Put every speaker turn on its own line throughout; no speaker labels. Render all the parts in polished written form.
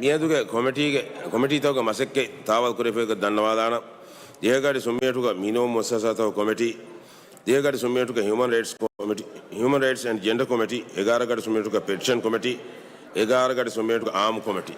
මියදුගේ කොමිටීතවක මසෙක්කේ තාවල් කුරේපේක දන්නවාදාන දියගඩි සුම්මියටුක මිනෝ මොස්සසතව කොමිටි දියගඩි සුම්මියටුක human rights and gender committee 11 ගඩි සුම්මියටුක petition committee 11 ගඩි සුම්මියටුක arm committee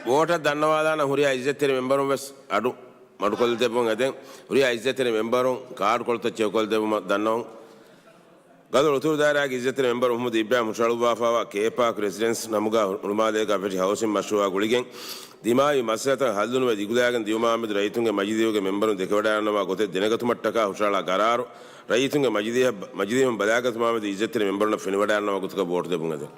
voter dannawadaana huriya izzettere memberum wes adu madukol debon eden huriya izzettere memberum card kolta chekol debum dannawon gadol utur dairage izzettere member Muhammad Ibrahim Shalubafawa Kepak residence namuga urmalega feti housing mashruwa guligen dimai masata hallunuwe digulagen diuma Ahmed raitunge majidiyoge memberun dekewada yannawa gote denegatumattaka hushala gararu ರೈತುಂಗ ಮಜಿದಿಯ ಬಲಾಗತ ಮಾಮದ ಇಜ್ಜತ್ತಿನ ಮೆಂಬರ್ನ ಫಿನಿವಡಾನ ವಗುತಕ ವೋಟ್ ದೆಬುಂಗದೆ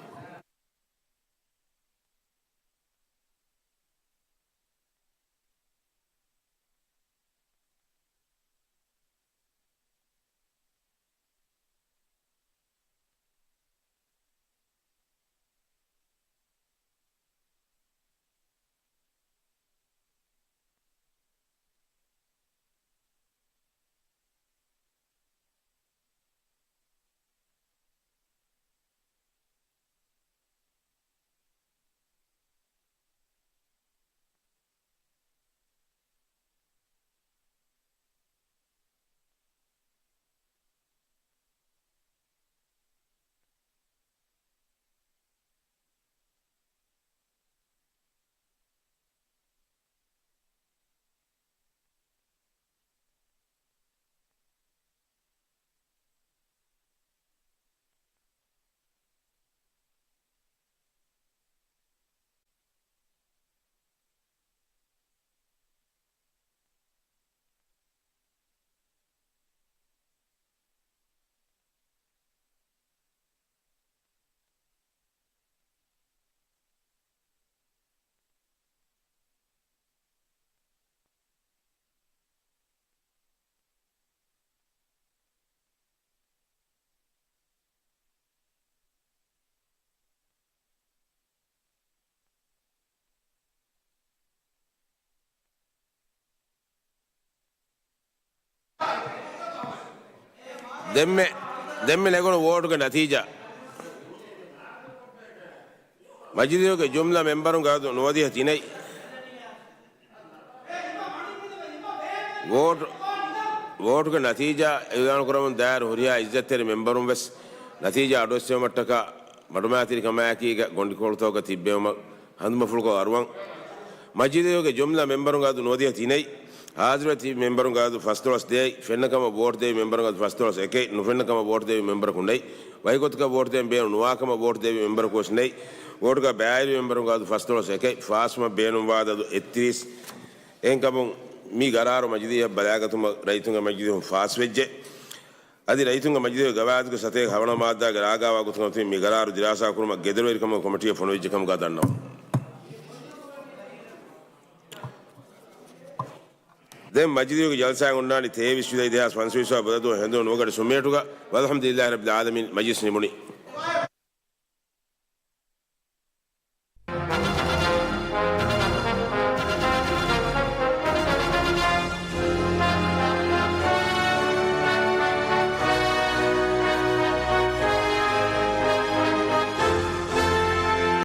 ದೆಮ್ಮೆ ನೆಗೋಣ ವೋಟ್ಗೆ ನತೀಜಾ ಮಜಿದಿಯೋಗೆ ಜುಮ್ಲಾ ಮೆಂಬರು ಗಾದು ನೋದಿಯ ತಿನೈ ವೋಟ್ಗೆ ನತೀಜಾ ಇದಾನು ಕುರಮನ್ ದಾರ್ ಹುರಿಯಾ ಇಜ್ಜತ್ತೆರಿ ಮೆಂಬರು ವೆಸ್ ನತೀಜಾ ಅಡೋಸ್ಯ ಮಟ್ಟಕ ಮಡುಮಾತಿರಿ ಕಮಾಯಕೀಗ ಗೊಂಡಿಕೊಳ್ತೋಗ ತಿಬ್ಬೆಮ ಹಂದ್ಮ ಫುಲ್ಕೋ ಅರ್ವಂ ಮಜಿದಿಯೋಗೆ ಜುಮ್ಲಾ ಮೆಂಬರು ಗಾದು ನೋದಿಯ ತಿನೈ ಹಾಜರತಿ ಮೆಂಬರು ಗಾದು ಫಸ್ತೋಳಸ್ ದೇ ಫೆನ್ನಕಮ ವೋಟ್ ದೇವಿ ಮೆಂಬರು ಗಾದು ಫಸ್ತೋಳಸ್ ಏಕೆ ನುಫೆನ್ನಕಮ ವೋಟ್ ದೇವಿ ಮೆಂಬರ್ ಕುಂಡೈ ವೈಗೊತ್ಕ ವೋಟ್ ದೇವಿ ಬೇನು ನುವಾಕಮ ವೋಟ್ ದೇವಿ ಮೆಂಬರ್ ಕೋಸ್ನೈ ವೋಟ್ಗ ಬ್ಯಾರಿ ಮೆಂಬರು ಗಾದು ಫಸ್ತೋಳಸ್ ಏಕೆ ಫಾಸ್ಮ ಬೇನು ವಾದದು ಎತ್ತಿರಿಸ್ ಎಂಕಮ ಮೀ ಗರಾರು ಮಜಿದಿಯ ಬಲಾಗತುಮ ರೈತುಂಗ ಮಜಿದಿ ಫಾಸ್ ವೆಜ್ಜೆ ಅದಿ ರೈತುಂಗ ಮಜಿದಿಯ ಗವಾದಕ ಸತೆ ಹವಣ ಮಾದಾಗ ರಾಗವಾಗುತ್ತ ಮೀ ಗರಾರು ದಿರಾಸಾ ಕುರುಮ ಗೆದರುವರಿಕಮ ಕಮಿಟಿಯ ಫೊನವಿಜ್ಜಕಮ ಗಾದನ್ನವು ದೆಮ್ ಮಜಿದಿಯೋಗ ಜಲ್ಸಾ ಉಂಡಾನಿ ತೇ ವಿಶ್ವದ ಇತಿಹಾಸ ಫನ್ಸುವಿಸುವ ಬದದು ಹೆಂದು ನೋಗಡ ಸುಮೇಟುಗ ವಲ್ಹಮ್ದುಲಿಲ್ಲಾಹಿ ರಬ್ಬಿಲ್ ಆಲಮೀನ್ ಮಜಿಸ್ ನಿಮುನಿ